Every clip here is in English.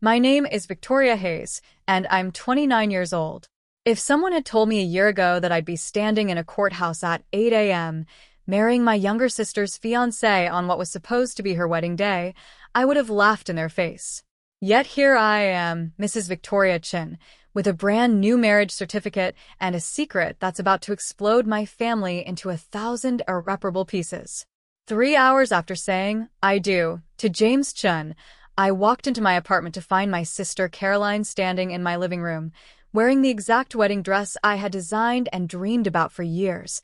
My name is Victoria Hayes, and I'm 29 years old. If someone had told me a year ago that I'd be standing in a courthouse at 8 a.m., marrying my younger sister's fiancé on what was supposed to be her wedding day, I would have laughed in their face. Yet here I am, Mrs. Victoria Chin, with a brand new marriage certificate and a secret that's about to explode my family into 1,000 irreparable pieces. 3 hours after saying, "I do," to James Chun, I walked into my apartment to find my sister Caroline standing in my living room, wearing the exact wedding dress I had designed and dreamed about for years,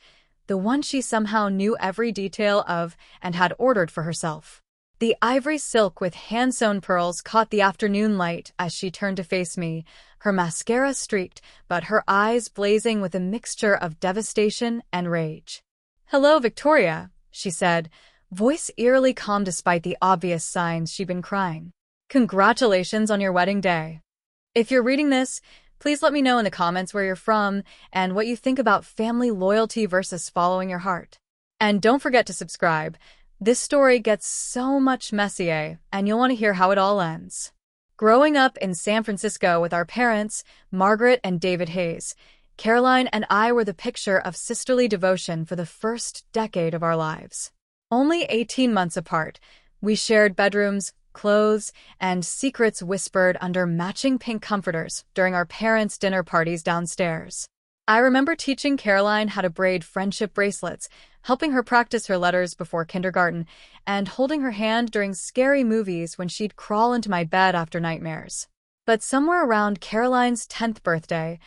the one she somehow knew every detail of and had ordered for herself. The ivory silk with hand-sewn pearls caught the afternoon light as she turned to face me, her mascara streaked, but her eyes blazing with a mixture of devastation and rage. "Hello, Victoria," she said, voice eerily calm despite the obvious signs she'd been crying. "Congratulations on your wedding day. If you're reading this, please let me know in the comments where you're from and what you think about family loyalty versus following your heart. And don't forget to subscribe. This story gets so much messier, and you'll want to hear how it all ends." Growing up in San Francisco with our parents, Margaret and David Hayes, Caroline and I were the picture of sisterly devotion for the first decade of our lives. Only 18 months apart, we shared bedrooms, clothes, and secrets whispered under matching pink comforters during our parents' dinner parties downstairs. I remember teaching Caroline how to braid friendship bracelets, helping her practice her letters before kindergarten, and holding her hand during scary movies when she'd crawl into my bed after nightmares. But somewhere around Caroline's 10th birthday,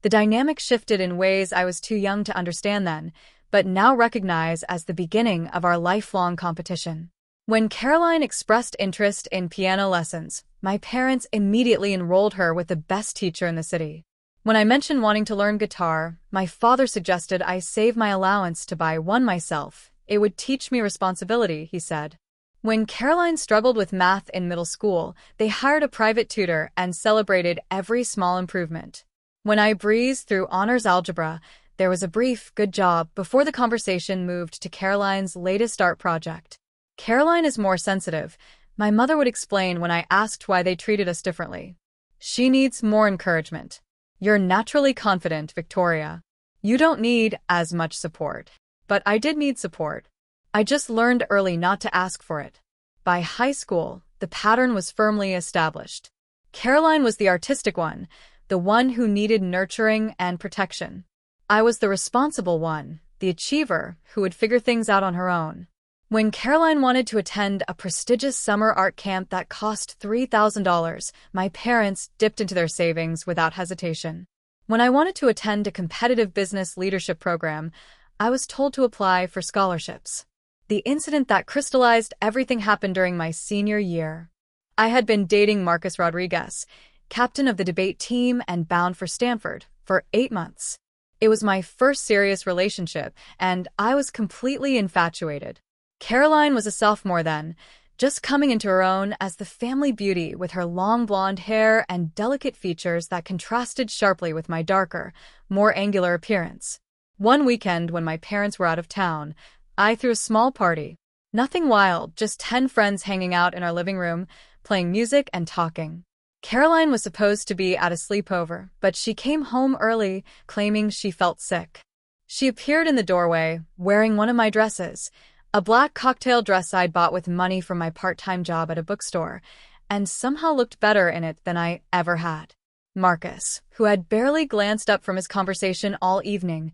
the dynamic shifted in ways I was too young to understand then, but now recognize as the beginning of our lifelong competition. When Caroline expressed interest in piano lessons, my parents immediately enrolled her with the best teacher in the city. When I mentioned wanting to learn guitar, my father suggested I save my allowance to buy one myself. It would teach me responsibility, he said. When Caroline struggled with math in middle school, they hired a private tutor and celebrated every small improvement. When I breezed through honors algebra, there was a brief "good job" before the conversation moved to Caroline's latest art project. "Caroline is more sensitive," my mother would explain when I asked why they treated us differently. "She needs more encouragement. You're naturally confident, Victoria. You don't need as much support." But I did need support. I just learned early not to ask for it. By high school, the pattern was firmly established. Caroline was the artistic one, the one who needed nurturing and protection. I was the responsible one, the achiever, who would figure things out on her own. When Caroline wanted to attend a prestigious summer art camp that cost $3,000, my parents dipped into their savings without hesitation. When I wanted to attend a competitive business leadership program, I was told to apply for scholarships. The incident that crystallized everything happened during my senior year. I had been dating Marcus Rodriguez, captain of the debate team and bound for Stanford, for 8 months. It was my first serious relationship, and I was completely infatuated. Caroline was a sophomore then, just coming into her own as the family beauty with her long blonde hair and delicate features that contrasted sharply with my darker, more angular appearance. One weekend when my parents were out of town, I threw a small party. Nothing wild, just 10 friends hanging out in our living room, playing music and talking. Caroline was supposed to be at a sleepover, but she came home early, claiming she felt sick. She appeared in the doorway, wearing one of my dresses, a black cocktail dress I'd bought with money from my part-time job at a bookstore, and somehow looked better in it than I ever had. Marcus, who had barely glanced up from his conversation all evening,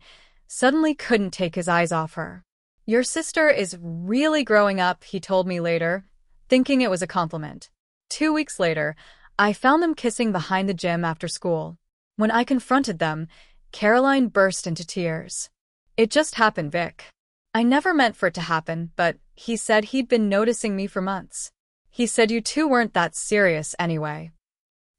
suddenly couldn't take his eyes off her. "Your sister is really growing up," he told me later, thinking it was a compliment. 2 weeks later, I found them kissing behind the gym after school. When I confronted them, Caroline burst into tears. "It just happened, Vic. I never meant for it to happen, but he said he'd been noticing me for months. He said you two weren't that serious anyway."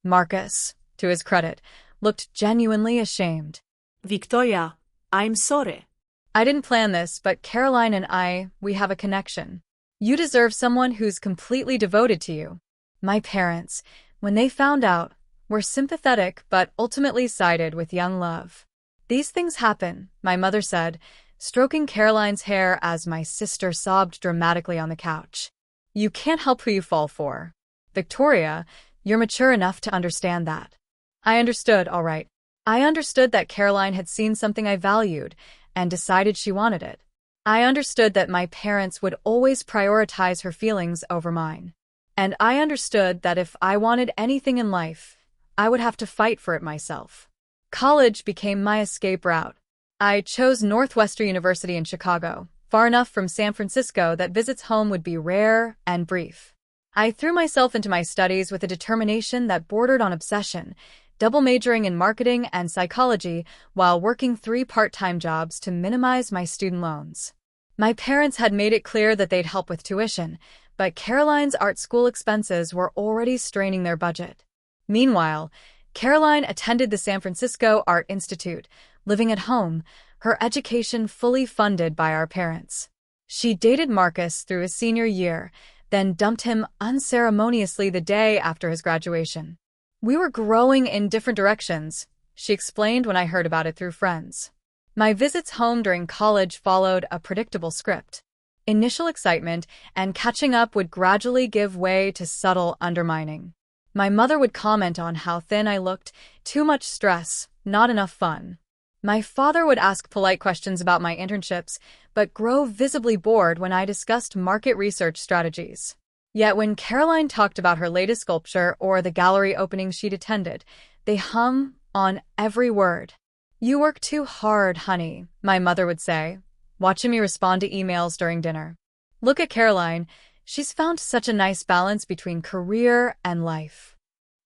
Marcus, to his credit, looked genuinely ashamed. "Victoria, I'm sorry." "I didn't plan this, but Caroline and we have a connection. You deserve someone who's completely devoted to you." My parents, when they found out, were sympathetic but ultimately sided with young love. "These things happen," my mother said, stroking Caroline's hair as my sister sobbed dramatically on the couch. "You can't help who you fall for." Victoria, You're mature enough to understand that. I understood, all right. I understood that Caroline had seen something I valued and decided she wanted it. I understood that my parents would always prioritize her feelings over mine. And I understood that if I wanted anything in life, I would have to fight for it myself. College became my escape route. I chose Northwestern University in Chicago, far enough from San Francisco that visits home would be rare and brief. I threw myself into my studies with a determination that bordered on obsession, double majoring in marketing and psychology while working 3 part-time jobs to minimize my student loans. My parents had made it clear that they'd help with tuition, but Caroline's art school expenses were already straining their budget. Meanwhile, Caroline attended the San Francisco Art Institute, living at home, her education fully funded by our parents. She dated Marcus through his senior year, then dumped him unceremoniously the day after his graduation. We were growing in different directions, she explained when I heard about it through friends. My visits home during college followed a predictable script. Initial excitement and catching up would gradually give way to subtle undermining. My mother would comment on how thin I looked, too much stress, not enough fun. My father would ask polite questions about my internships, but grow visibly bored when I discussed market research strategies. Yet when Caroline talked about her latest sculpture or the gallery opening she'd attended, they hum on every word. "You work too hard, honey," my mother would say, watching me respond to emails during dinner. Look at Caroline. She's found such a nice balance between career and life.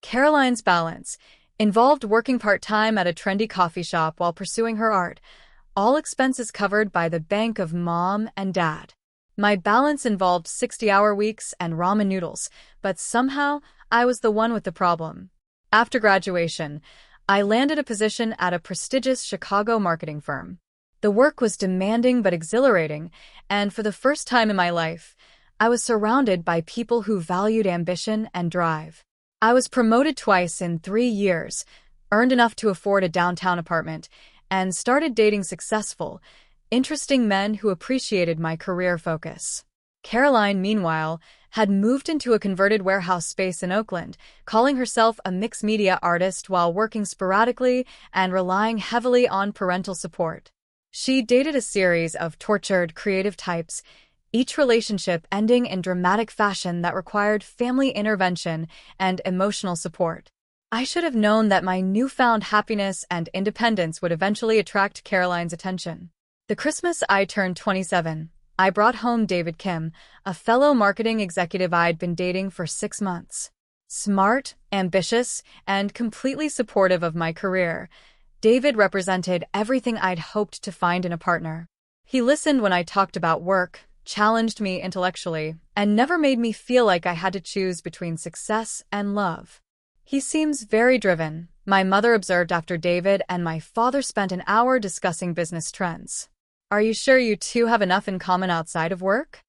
Caroline's balance involved working part-time at a trendy coffee shop while pursuing her art, all expenses covered by the bank of mom and dad. My balance involved 60-hour weeks and ramen noodles, but somehow I was the one with the problem. After graduation, I landed a position at a prestigious Chicago marketing firm. The work was demanding but exhilarating, and for the first time in my life, I was surrounded by people who valued ambition and drive. I was promoted twice in 3 years, earned enough to afford a downtown apartment, and started dating successful, interesting men who appreciated my career focus. Caroline, meanwhile, had moved into a converted warehouse space in Oakland, calling herself a mixed media artist while working sporadically and relying heavily on parental support. She dated a series of tortured, creative types, each relationship ending in dramatic fashion that required family intervention and emotional support. I should have known that my newfound happiness and independence would eventually attract Caroline's attention. The Christmas I turned 27, I brought home David Kim, a fellow marketing executive I'd been dating for 6 months. Smart, ambitious, and completely supportive of my career, David represented everything I'd hoped to find in a partner. He listened when I talked about work, challenged me intellectually, and never made me feel like I had to choose between success and love. He seems very driven, my mother observed after David and my father spent an hour discussing business trends. Are you sure you two have enough in common outside of work?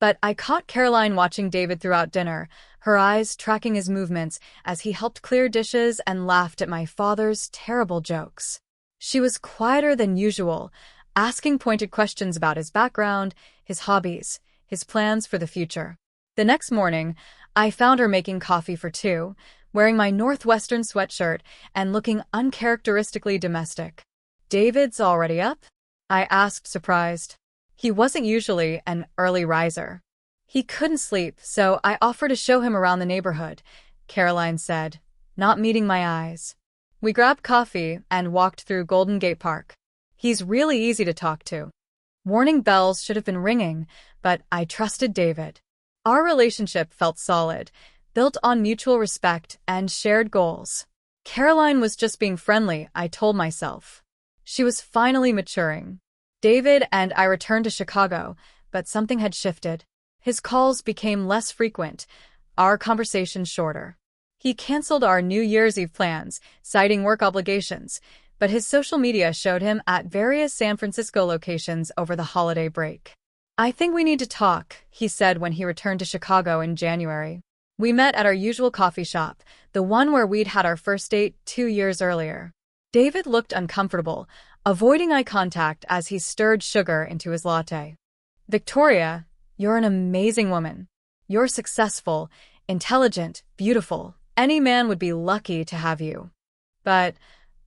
But I caught Caroline watching David throughout dinner, her eyes tracking his movements as he helped clear dishes and laughed at my father's terrible jokes. She was quieter than usual, asking pointed questions about his background, his hobbies, his plans for the future. The next morning, I found her making coffee for 2, wearing my Northwestern sweatshirt and looking uncharacteristically domestic. "David's already up?" I asked, surprised. He wasn't usually an early riser. "He couldn't sleep, so I offered to show him around the neighborhood," Caroline said, not meeting my eyes. We grabbed coffee and walked through Golden Gate Park. He's really easy to talk to. Warning bells should have been ringing, but I trusted David. Our relationship felt solid, built on mutual respect and shared goals. Caroline was just being friendly, I told myself. She was finally maturing. David and I returned to Chicago, but something had shifted. His calls became less frequent, our conversations shorter. He canceled our New Year's Eve plans, citing work obligations, but his social media showed him at various San Francisco locations over the holiday break. "I think we need to talk," he said when he returned to Chicago in January. We met at our usual coffee shop, the one where we'd had our first date 2 years earlier. David looked uncomfortable, avoiding eye contact as he stirred sugar into his latte. "Victoria, you're an amazing woman. You're successful, intelligent, beautiful, Any man would be lucky to have you. But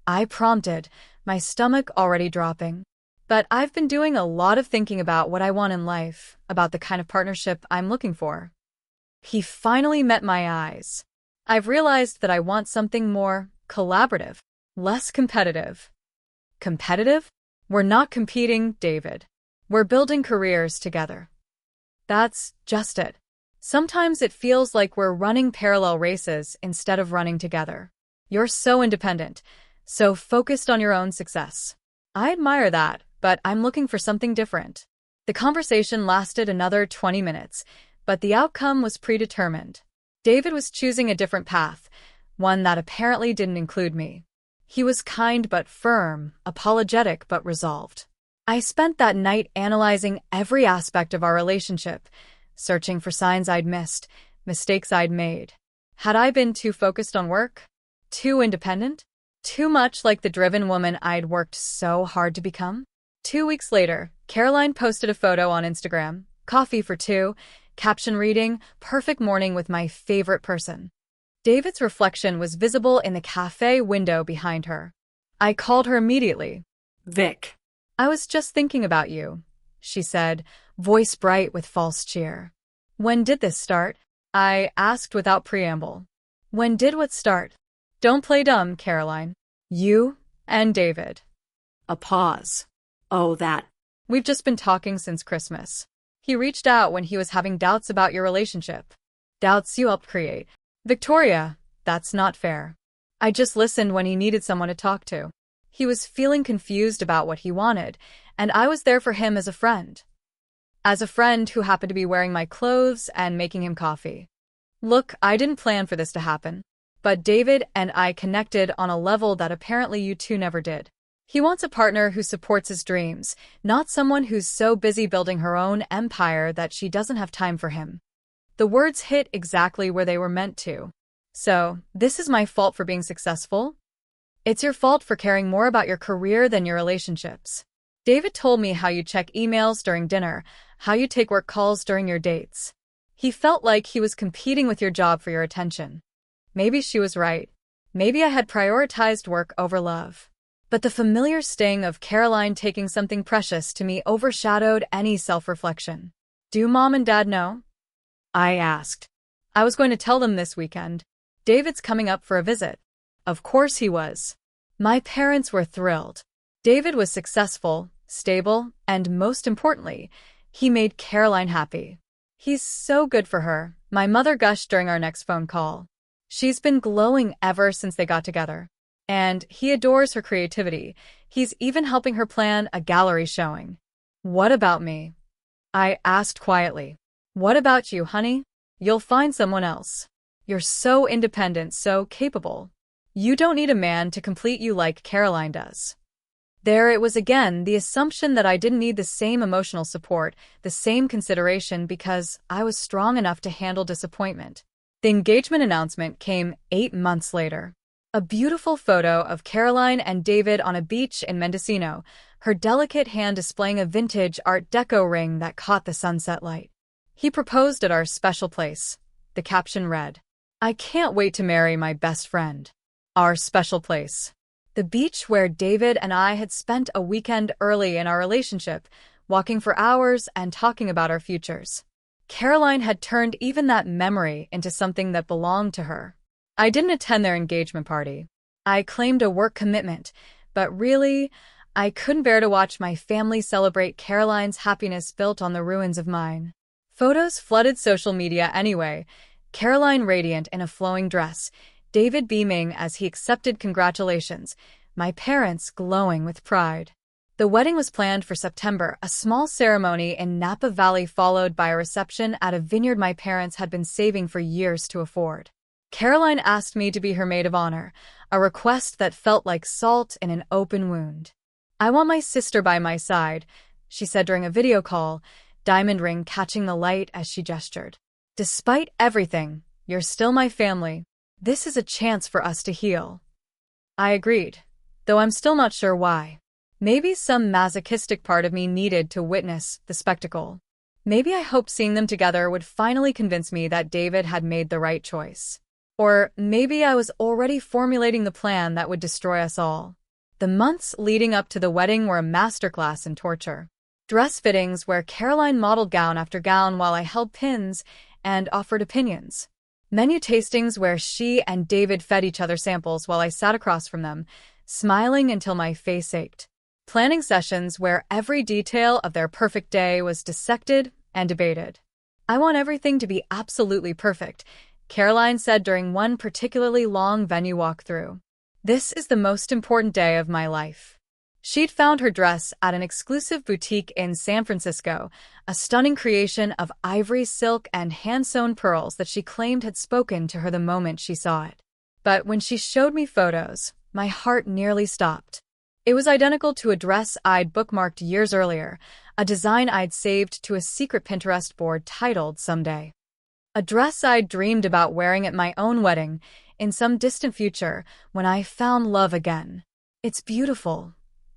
I prompted, my stomach already dropping. But I've been doing a lot of thinking about what I want in life, about the kind of partnership I'm looking for. He finally met my eyes. I've realized that I want something more collaborative, less competitive. Competitive? We're not competing, David. We're building careers together. That's just it. Sometimes it feels like we're running parallel races instead of running together. You're so independent, so focused on your own success. I admire that, but I'm looking for something different. The conversation lasted another 20 minutes, but the outcome was predetermined. David was choosing a different path, one that apparently didn't include me. He was kind but firm, apologetic but resolved. I spent that night analyzing every aspect of our relationship, searching for signs I'd missed, mistakes I'd made. Had I been too focused on work? Too independent? Too much like the driven woman I'd worked so hard to become? 2 weeks later, Caroline posted a photo on Instagram, coffee for two, caption reading, perfect morning with my favorite person. David's reflection was visible in the cafe window behind her. I called her immediately. Vic. I was just thinking about you, she said, voice bright with false cheer. When did this start? I asked without preamble. When did what start? Don't play dumb, Caroline. You and David. A pause. Oh, that. We've just been talking since Christmas. He reached out when he was having doubts about your relationship. Doubts you helped create. Victoria, that's not fair. I just listened when he needed someone to talk to. He was feeling confused about what he wanted, and I was there for him as a friend. As a friend who happened to be wearing my clothes and making him coffee. Look, I didn't plan for this to happen, but David and I connected on a level that apparently you two never did. He wants a partner who supports his dreams, not someone who's so busy building her own empire that she doesn't have time for him. The words hit exactly where they were meant to. So, this is my fault for being successful? It's your fault for caring more about your career than your relationships. David told me how you check emails during dinner, how you take work calls during your dates. He felt like he was competing with your job for your attention. Maybe she was right. Maybe I had prioritized work over love. But the familiar sting of Caroline taking something precious to me overshadowed any self-reflection. Do Mom and Dad know? I asked. I was going to tell them this weekend. David's coming up for a visit. Of course he was. My parents were thrilled. David was successful, stable, and most importantly, he made Caroline happy. He's so good for her, my mother gushed during our next phone call. She's been glowing ever since they got together. And he adores her creativity. He's even helping her plan a gallery showing. What about me? I asked quietly. What about you, honey? You'll find someone else. You're so independent, so capable. You don't need a man to complete you like Caroline does. There it was again, the assumption that I didn't need the same emotional support, the same consideration because I was strong enough to handle disappointment. The engagement announcement came 8 months later. A beautiful photo of Caroline and David on a beach in Mendocino, her delicate hand displaying a vintage Art Deco ring that caught the sunset light. He proposed at our special place. The caption read, I can't wait to marry my best friend. Our special place. The beach where David and I had spent a weekend early in our relationship, walking for hours and talking about our futures. Caroline had turned even that memory into something that belonged to her. I didn't attend their engagement party. I claimed a work commitment, but really, I couldn't bear to watch my family celebrate Caroline's happiness built on the ruins of mine. Photos flooded social media anyway, Caroline radiant in a flowing dress, David beaming as he accepted congratulations, my parents glowing with pride. The wedding was planned for September, a small ceremony in Napa Valley followed by a reception at a vineyard my parents had been saving for years to afford. Caroline asked me to be her maid of honor, a request that felt like salt in an open wound. I want my sister by my side, she said during a video call, diamond ring catching the light as she gestured. Despite everything, you're still my family. This is a chance for us to heal. I agreed, though I'm still not sure why. Maybe some masochistic part of me needed to witness the spectacle. Maybe I hoped seeing them together would finally convince me that David had made the right choice. Or maybe I was already formulating the plan that would destroy us all. The months leading up to the wedding were a masterclass in torture. Dress fittings where Caroline modeled gown after gown while I held pins and offered opinions. Menu tastings where she and David fed each other samples while I sat across from them, smiling until my face ached. Planning sessions where every detail of their perfect day was dissected and debated. I want everything to be absolutely perfect, Caroline said during one particularly long venue walkthrough. This is the most important day of my life. She'd found her dress at an exclusive boutique in San Francisco, a stunning creation of ivory silk and hand-sewn pearls that she claimed had spoken to her the moment she saw it. But when she showed me photos, my heart nearly stopped. It was identical to a dress I'd bookmarked years earlier, a design I'd saved to a secret Pinterest board titled Someday. A dress I'd dreamed about wearing at my own wedding in some distant future when I found love again. It's beautiful,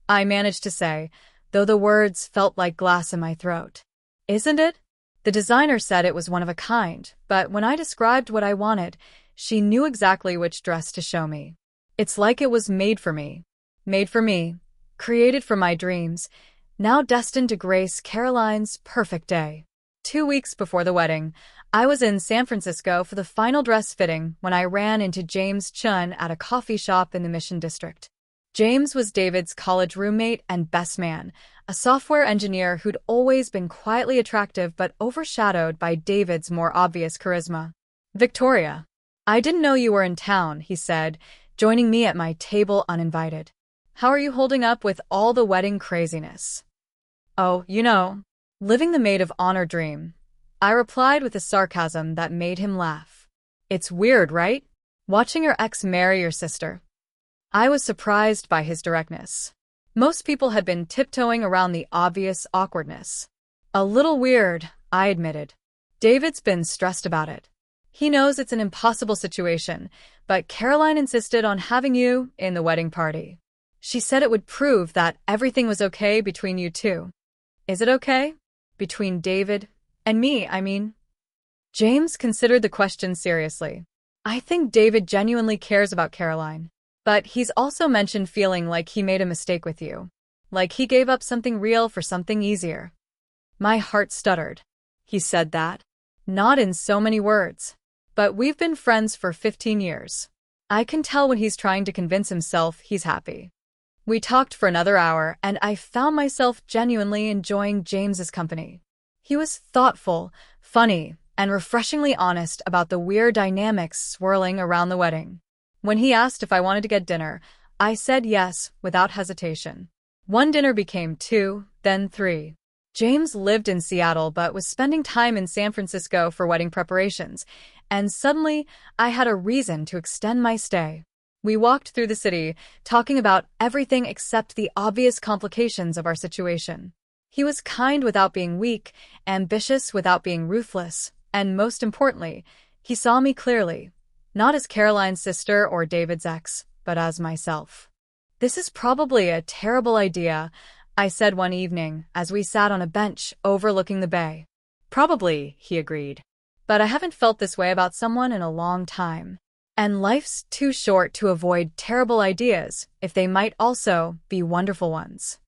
I managed to say, though the words felt like glass in my throat. Isn't it? The designer said it was one of a kind, but when I described what I wanted, she knew exactly which dress to show me. It's like it was made for me. Made for me, created for my dreams, now destined to grace Caroline's perfect day. 2 weeks before the wedding, I was in San Francisco for the final dress fitting when I ran into James Chun at a coffee shop in the Mission District. James was David's college roommate and best man, a software engineer who'd always been quietly attractive but overshadowed by David's more obvious charisma. "Victoria, I didn't know you were in town," he said, joining me at my table uninvited. "How are you holding up with all the wedding craziness?" "Oh, living the maid of honor dream," I replied with a sarcasm that made him laugh. "It's weird, right? Watching your ex marry your sister." I was surprised by his directness. Most people had been tiptoeing around the obvious awkwardness. "A little weird," I admitted. "David's been stressed about it. He knows it's an impossible situation, but Caroline insisted on having you in the wedding party. She said it would prove that everything was okay between you two." "Is it okay? Between David and me, I mean?" James considered the question seriously. "I think David genuinely cares about Caroline. But he's also mentioned feeling like he made a mistake with you. Like he gave up something real for something easier." My heart stuttered. "He said that?" "Not in so many words. But we've been friends for 15 years. I can tell when he's trying to convince himself he's happy." We talked for another hour, and I found myself genuinely enjoying James's company. He was thoughtful, funny, and refreshingly honest about the weird dynamics swirling around the wedding. When he asked if I wanted to get dinner, I said yes without hesitation. One dinner became 2, then 3. James lived in Seattle but was spending time in San Francisco for wedding preparations, and suddenly I had a reason to extend my stay. We walked through the city, talking about everything except the obvious complications of our situation. He was kind without being weak, ambitious without being ruthless, and most importantly, he saw me clearly. Not as Caroline's sister or David's ex, but as myself. "This is probably a terrible idea," I said one evening as we sat on a bench overlooking the bay. "Probably," he agreed. "But I haven't felt this way about someone in a long time. And life's too short to avoid terrible ideas if they might also be wonderful ones."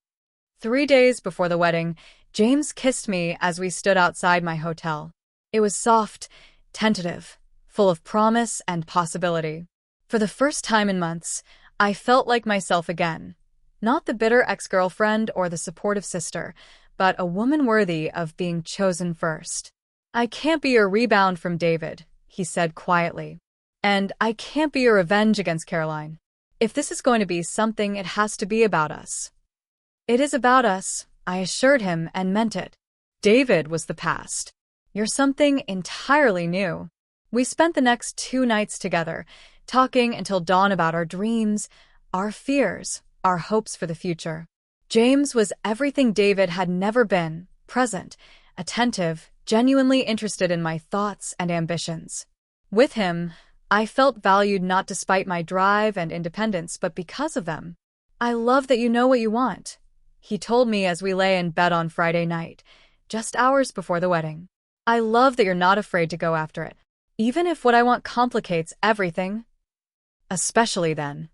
3 days before the wedding, James kissed me as we stood outside my hotel. It was soft, tentative, full of promise and possibility. For the first time in months, I felt like myself again. Not the bitter ex-girlfriend or the supportive sister, but a woman worthy of being chosen first. "I can't be your rebound from David," he said quietly. "And I can't be your revenge against Caroline. If this is going to be something, it has to be about us." "It is about us," I assured him and meant it. "David was the past. You're something entirely new." We spent the next 2 nights together, talking until dawn about our dreams, our fears, our hopes for the future. James was everything David had never been: present, attentive, genuinely interested in my thoughts and ambitions. With him, I felt valued not despite my drive and independence, but because of them. "I love that you know what you want," he told me as we lay in bed on Friday night, just hours before the wedding. "I love that you're not afraid to go after it. even if what I want complicates everything. Especially then.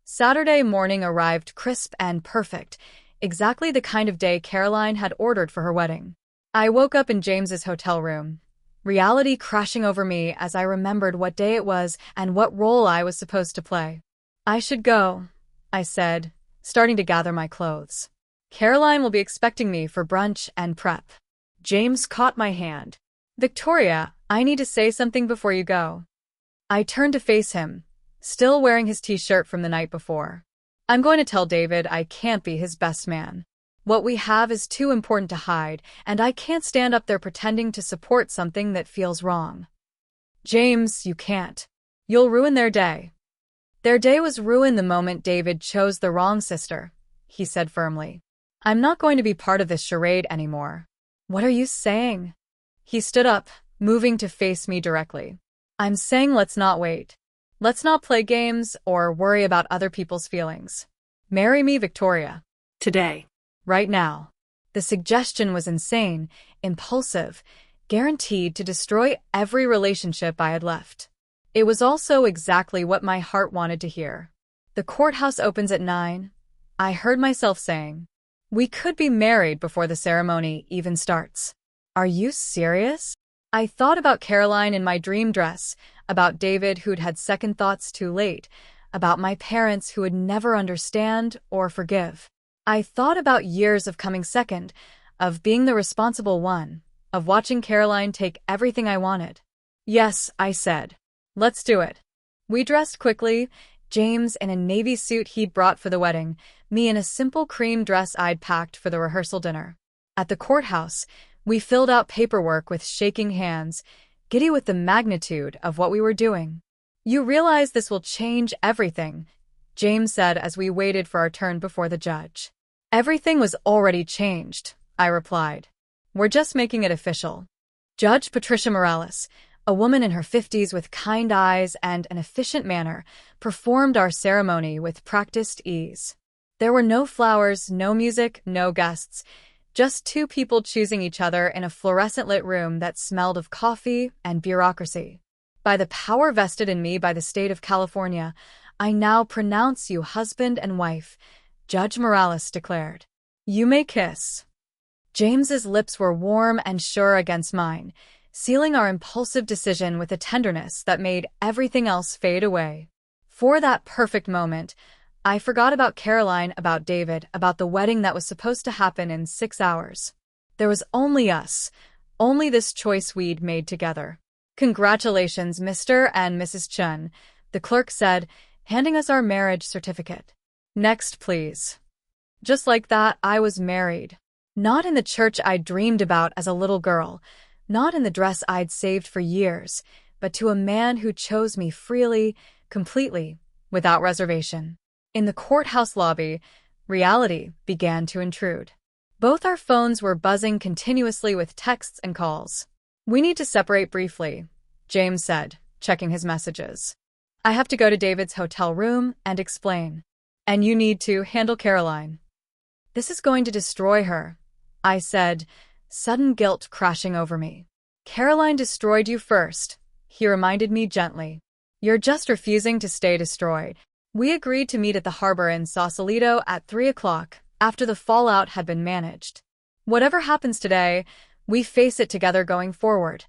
Saturday morning arrived crisp and perfect, exactly the kind of day Caroline had ordered for her wedding. I woke up in James's hotel room, reality crashing over me as I remembered what day it was and what role I was supposed to play. I should go, I said, starting to gather my clothes. Caroline will be expecting me for brunch and prep. James caught my hand. Victoria, I need to say something before you go. I turned to face him, still wearing his t-shirt from the night before. I'm going to tell David I can't be his best man. What we have is too important to hide, and I can't stand up there pretending to support something that feels wrong. James, you can't. You'll ruin their day. Their day was ruined the moment David chose the wrong sister, he said firmly. I'm not going to be part of this charade anymore. What are you saying? He stood up, moving to face me directly. I'm saying let's not wait. Let's not play games or worry about other people's feelings. Marry me, Victoria. Today. Right now. The suggestion was insane, impulsive, guaranteed to destroy every relationship I had left. It was also exactly what my heart wanted to hear. The courthouse opens at 9. I heard myself saying, we could be married before the ceremony even starts. Are you serious? I thought about Caroline in my dream dress, about David who'd had second thoughts too late, about my parents who would never understand or forgive. I thought about years of coming second, of being the responsible one, of watching Caroline take everything I wanted. Yes, I said. Let's do it. We dressed quickly, James in a navy suit he'd brought for the wedding, me in a simple cream dress I'd packed for the rehearsal dinner. At the courthouse, we filled out paperwork with shaking hands, giddy with the magnitude of what we were doing. You realize this will change everything, James said as we waited for our turn before the judge. Everything was already changed, I replied. We're just making it official. Judge Patricia Morales, a woman in her 50s with kind eyes and an efficient manner, performed our ceremony with practiced ease. There were no flowers, no music, no guests, just two people choosing each other in a fluorescent-lit room that smelled of coffee and bureaucracy. By the power vested in me by the state of California, I now pronounce you husband and wife, Judge Morales declared. You may kiss. James's lips were warm and sure against mine, sealing our impulsive decision with a tenderness that made everything else fade away. For that perfect moment, I forgot about Caroline, about David, about the wedding that was supposed to happen in 6 hours. There was only us, only this choice we'd made together. Congratulations, Mr. and Mrs. Chun, the clerk said, handing us our marriage certificate. Next, please. Just like that, I was married. Not in the church I'd dreamed about as a little girl, not in the dress I'd saved for years, but to a man who chose me freely, completely, without reservation. In the courthouse lobby, reality began to intrude. Both our phones were buzzing continuously with texts and calls. We need to separate briefly, James said, checking his messages. I have to go to David's hotel room and explain. And you need to handle Caroline. This is going to destroy her, I said, sudden guilt crashing over me. Caroline destroyed you first, he reminded me gently. You're just refusing to stay destroyed. We agreed to meet at the harbor in Sausalito at 3 o'clock, after the fallout had been managed. Whatever happens today, we face it together going forward,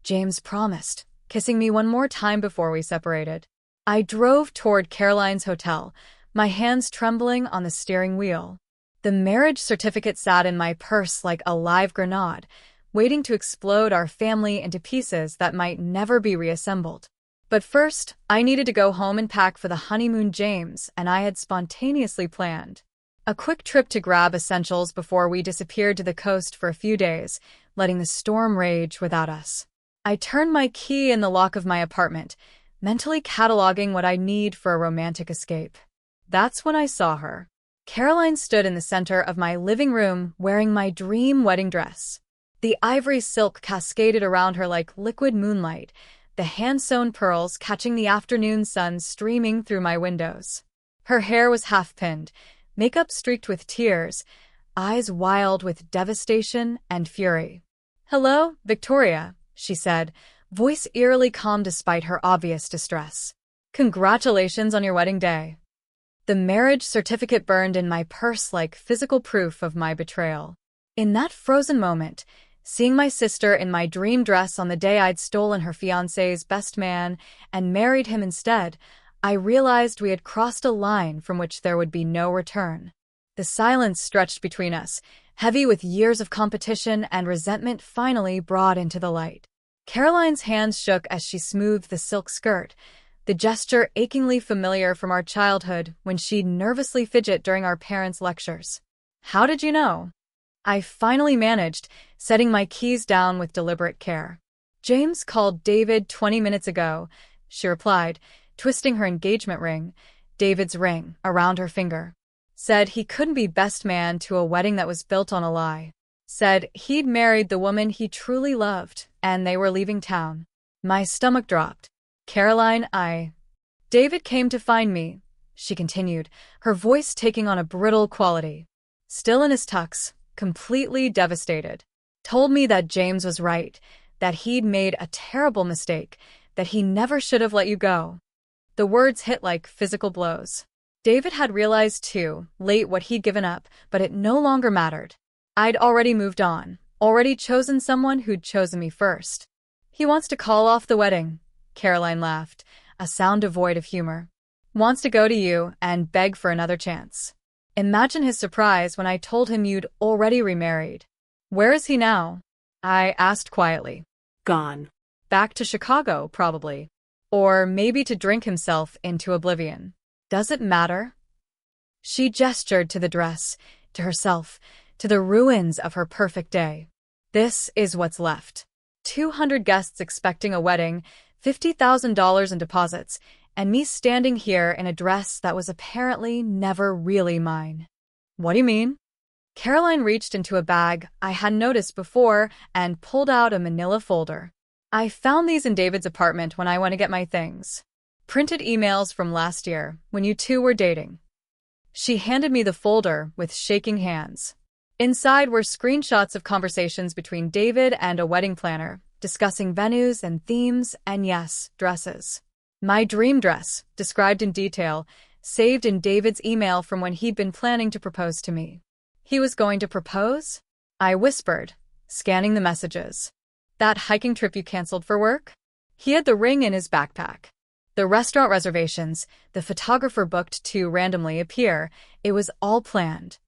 James promised, kissing me one more time before we separated. I drove toward Caroline's hotel, my hands trembling on the steering wheel. The marriage certificate sat in my purse like a live grenade, waiting to explode our family into pieces that might never be reassembled. But first, I needed to go home and pack for the honeymoon James and I had spontaneously planned. A quick trip to grab essentials before we disappeared to the coast for a few days, letting the storm rage without us. I turned my key in the lock of my apartment, mentally cataloging what I need for a romantic escape. That's when I saw her. Caroline stood in the center of my living room wearing my dream wedding dress. The ivory silk cascaded around her like liquid moonlight, the hand-sewn pearls catching the afternoon sun streaming through my windows. Her hair was half-pinned, makeup streaked with tears, eyes wild with devastation and fury. "Hello, Victoria," she said, voice eerily calm despite her obvious distress. Congratulations on your wedding day. The marriage certificate burned in my purse like physical proof of my betrayal. In that frozen moment, seeing my sister in my dream dress on the day I'd stolen her fiancé's best man and married him instead, I realized we had crossed a line from which there would be no return. The silence stretched between us, heavy with years of competition and resentment finally brought into the light. Caroline's hands shook as she smoothed the silk skirt, the gesture achingly familiar from our childhood when she'd nervously fidget during our parents' lectures. How did you know? I finally managed, setting my keys down with deliberate care. James called David 20 minutes ago, she replied, twisting her engagement ring, David's ring, around her finger. Said he couldn't be best man to a wedding that was built on a lie. Said he'd married the woman he truly loved, and they were leaving town. My stomach dropped. Caroline, David came to find me, she continued, her voice taking on a brittle quality. Still in his tux, completely devastated. Told me that James was right, that he'd made a terrible mistake, that he never should have let you go. The words hit like physical blows. David had realized too, late, what he'd given up, but it no longer mattered. I'd already moved on, already chosen someone who'd chosen me first. He wants to call off the wedding, Caroline laughed, a sound devoid of humor. Wants to go to you and beg for another chance. Imagine his surprise when I told him you'd already remarried. Where is he now? I asked quietly. Gone. Back to Chicago, probably. Or maybe to drink himself into oblivion. Does it matter? She gestured to the dress, to herself, to the ruins of her perfect day. This is what's left. 200 guests expecting a wedding, $50,000 in deposits, and me standing here in a dress that was apparently never really mine. What do you mean? Caroline reached into a bag I hadn't noticed before and pulled out a manila folder. I found these in David's apartment when I went to get my things. Printed emails from last year, when you two were dating. She handed me the folder with shaking hands. Inside were screenshots of conversations between David and a wedding planner, discussing venues and themes and, yes, dresses. My dream dress, described in detail, saved in David's email from when he'd been planning to propose to me. He was going to propose? I whispered, scanning the messages. That hiking trip you canceled for work? He had the ring in his backpack. The restaurant reservations, the photographer booked to randomly appear, it was all planned.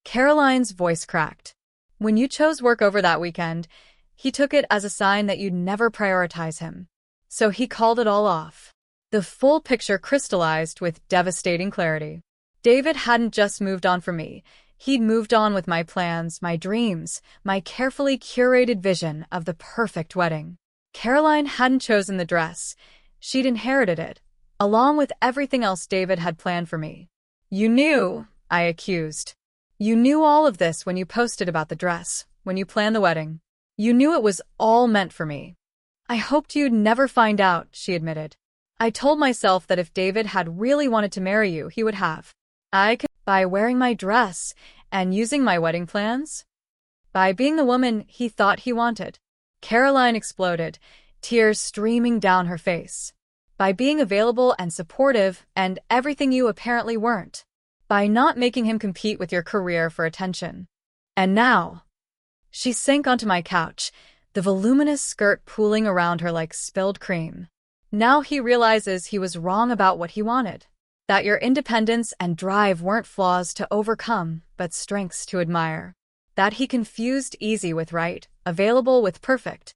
Caroline's voice cracked. When you chose work over that weekend, he took it as a sign that you'd never prioritize him. So he called it all off. The full picture crystallized with devastating clarity. David hadn't just moved on from me. He'd moved on with my plans, my dreams, my carefully curated vision of the perfect wedding. Caroline hadn't chosen the dress. She'd inherited it, along with everything else David had planned for me. You knew, I accused. You knew all of this when you posted about the dress, when you planned the wedding. You knew it was all meant for me. I hoped you'd never find out, she admitted. I told myself that if David had really wanted to marry you, he would have. I could, by wearing my dress and using my wedding plans, by being the woman he thought he wanted. Caroline exploded, tears streaming down her face. By being available and supportive and everything you apparently weren't. By not making him compete with your career for attention. And now, she sank onto my couch, the voluminous skirt pooling around her like spilled cream. Now he realizes he was wrong about what he wanted. That your independence and drive weren't flaws to overcome, but strengths to admire. That he confused easy with right, available with perfect.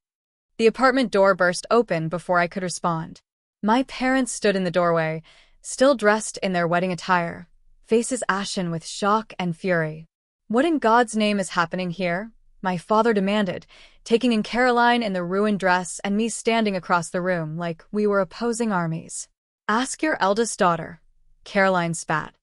The apartment door burst open before I could respond. My parents stood in the doorway, still dressed in their wedding attire, faces ashen with shock and fury. What in God's name is happening here? My father demanded, taking in Caroline in the ruined dress and me standing across the room like we were opposing armies. Ask your eldest daughter, Caroline spat.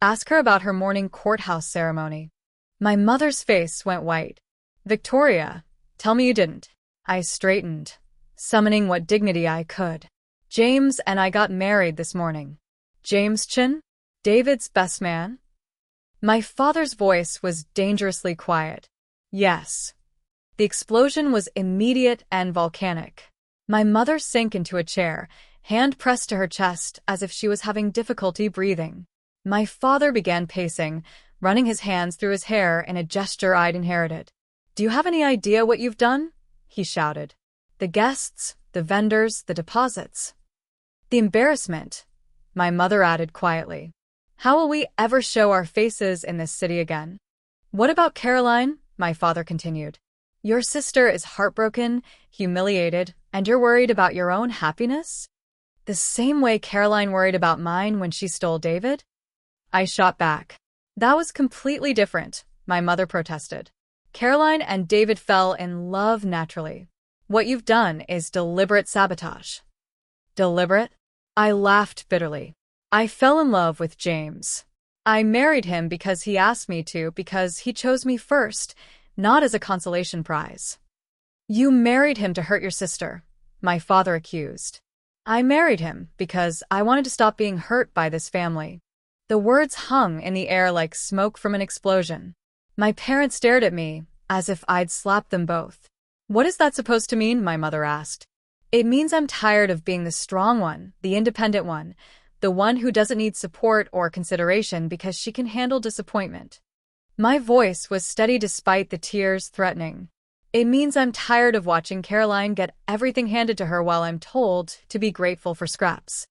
Ask her about her morning courthouse ceremony. My mother's face went white. Victoria, tell me you didn't. I straightened, summoning what dignity I could. James and I got married this morning. James Chin? David's best man? My father's voice was dangerously quiet. Yes. The explosion was immediate and volcanic. My mother sank into a chair, hand pressed to her chest as if she was having difficulty breathing. My father began pacing, running his hands through his hair in a gesture I'd inherited. "Do you have any idea what you've done?" he shouted. "The guests, the vendors, the deposits." "The embarrassment," my mother added quietly. "How will we ever show our faces in this city again?" "What about Caroline?" my father continued. "Your sister is heartbroken, humiliated, and you're worried about your own happiness? The same way Caroline worried about mine when she stole David?" I shot back. "That was completely different," my mother protested. "Caroline and David fell in love naturally. What you've done is deliberate sabotage." "Deliberate?" I laughed bitterly. "I fell in love with James. I married him because he asked me to, because he chose me first, not as a consolation prize." "You married him to hurt your sister," my father accused. "I married him because I wanted to stop being hurt by this family." The words hung in the air like smoke from an explosion. My parents stared at me, as if I'd slapped them both. "What is that supposed to mean?" my mother asked. "It means I'm tired of being the strong one, the independent one, the one who doesn't need support or consideration because she can handle disappointment." My voice was steady despite the tears threatening. "It means I'm tired of watching Caroline get everything handed to her while I'm told to be grateful for scraps."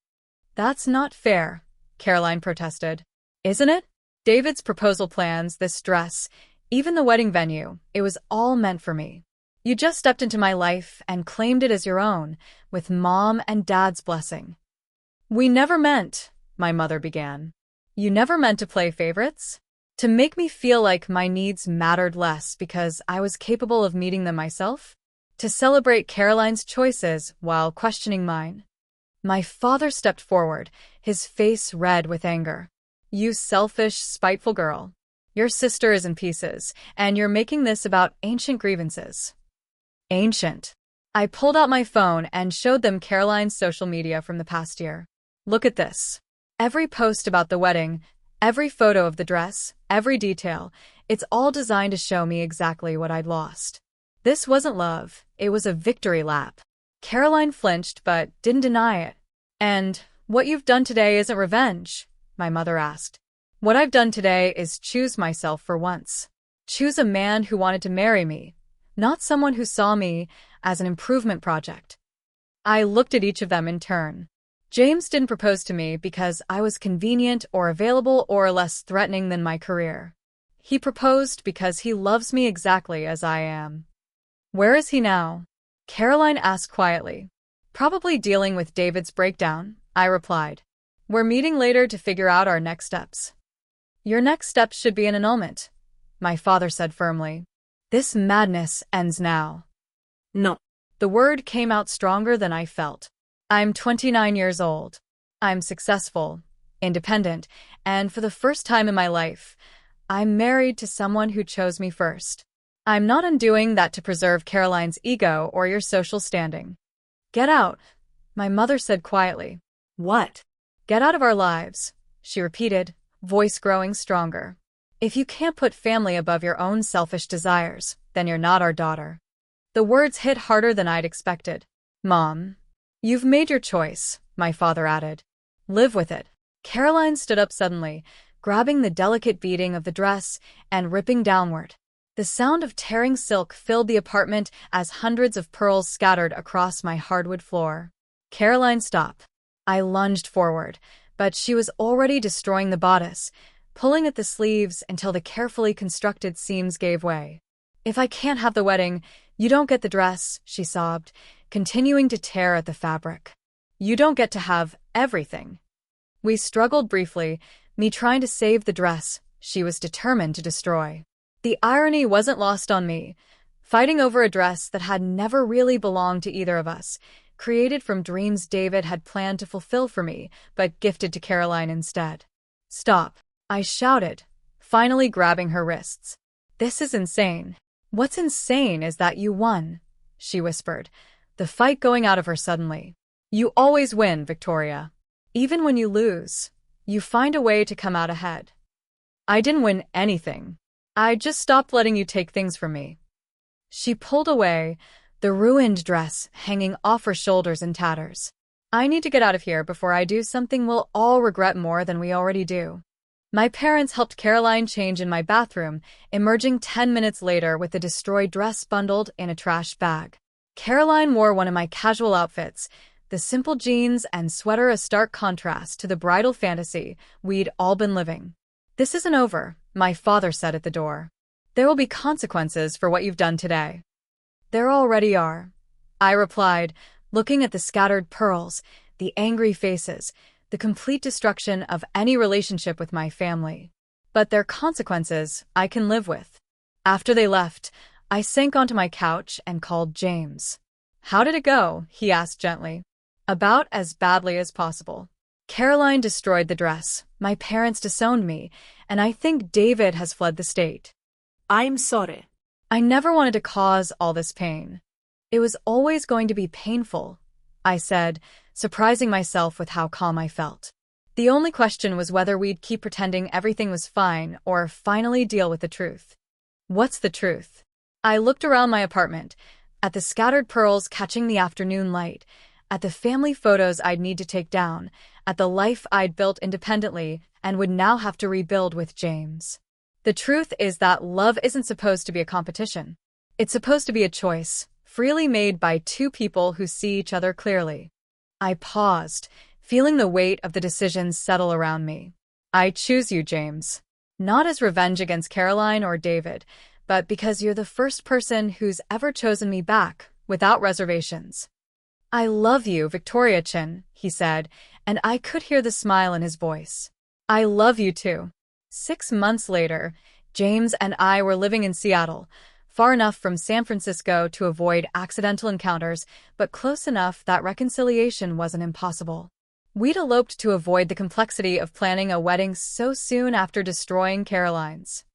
"That's not fair," Caroline protested. "Isn't it? David's proposal plans, this dress, even the wedding venue, it was all meant for me. You just stepped into my life and claimed it as your own, with Mom and Dad's blessing." "We never meant," my mother began. "You never meant to play favorites? To make me feel like my needs mattered less because I was capable of meeting them myself? To celebrate Caroline's choices while questioning mine?" My father stepped forward, his face red with anger. "You selfish, spiteful girl. Your sister is in pieces, and you're making this about ancient grievances." "Ancient?" I pulled out my phone and showed them Caroline's social media from the past year. "Look at this. Every post about the wedding, every photo of the dress, every detail, it's all designed to show me exactly what I'd lost. This wasn't love, it was a victory lap." Caroline flinched but didn't deny it. "And what you've done today isn't revenge?" my mother asked. "What I've done today is choose myself for once. Choose a man who wanted to marry me, not someone who saw me as an improvement project." I looked at each of them in turn. James didn't propose to me because I was convenient or available or less threatening than my career. He proposed because he loves me exactly as I am. "Where is he now?" Caroline asked quietly. "Probably dealing with David's breakdown," I replied. "We're meeting later to figure out our next steps." "Your next steps should be an annulment," my father said firmly. "This madness ends now." No. The word came out stronger than I felt. I'm 29 years old. I'm successful, independent, and for the first time in my life, I'm married to someone who chose me first. I'm not undoing that to preserve Caroline's ego or your social standing. "Get out," my mother said quietly. What? "Get out of our lives," she repeated, voice growing stronger. "If you can't put family above your own selfish desires, then you're not our daughter." The words hit harder than I'd expected. "Mom, you've made your choice," my father added. "Live with it." Caroline stood up suddenly, grabbing the delicate beading of the dress and ripping downward. The sound of tearing silk filled the apartment as hundreds of pearls scattered across my hardwood floor. "Caroline, stop." I lunged forward, but she was already destroying the bodice, pulling at the sleeves until the carefully constructed seams gave way. "If I can't have the wedding, you don't get the dress," she sobbed, continuing to tear at the fabric. "You don't get to have everything." We struggled briefly, me trying to save the dress she was determined to destroy. The irony wasn't lost on me. Fighting over a dress that had never really belonged to either of us, created from dreams David had planned to fulfill for me, but gifted to Caroline instead. "Stop," I shouted, finally grabbing her wrists. "This is insane." "What's insane is that you won," she whispered, the fight going out of her suddenly. "You always win, Victoria. Even when you lose, you find a way to come out ahead." "I didn't win anything. I just stopped letting you take things from me." She pulled away, the ruined dress hanging off her shoulders in tatters. I need to get out of here before I do something we'll all regret more than we already do. My parents helped Caroline change in my bathroom, emerging 10 minutes later with the destroyed dress bundled in a trash bag. Caroline wore one of my casual outfits, the simple jeans and sweater, a stark contrast to the bridal fantasy we'd all been living. "This isn't over," my father said at the door. "There will be consequences for what you've done today." "There already are," I replied, looking at the scattered pearls, the angry faces, the complete destruction of any relationship with my family. "But they're consequences I can live with." After they left, I sank onto my couch and called James. "How did it go?" he asked gently. "About as badly as possible. Caroline destroyed the dress, my parents disowned me, and I think David has fled the state." I'm sorry. I never wanted to cause all this pain. It was always going to be painful, I said, surprising myself with how calm I felt. The only question was whether we'd keep pretending everything was fine or finally deal with the truth. "What's the truth?" I looked around my apartment, at the scattered pearls catching the afternoon light, at the family photos I'd need to take down, at the life I'd built independently and would now have to rebuild with James. "The truth is that love isn't supposed to be a competition. It's supposed to be a choice, freely made by two people who see each other clearly." I paused, feeling the weight of the decisions settle around me. "I choose you, James. Not as revenge against Caroline or David, but because you're the first person who's ever chosen me back, without reservations." "I love you, Victoria Chin," he said, and I could hear the smile in his voice. "I love you too." 6 months later, James and I were living in Seattle, far enough from San Francisco to avoid accidental encounters, but close enough that reconciliation wasn't impossible. We'd eloped to avoid the complexity of planning a wedding so soon after destroying Caroline's.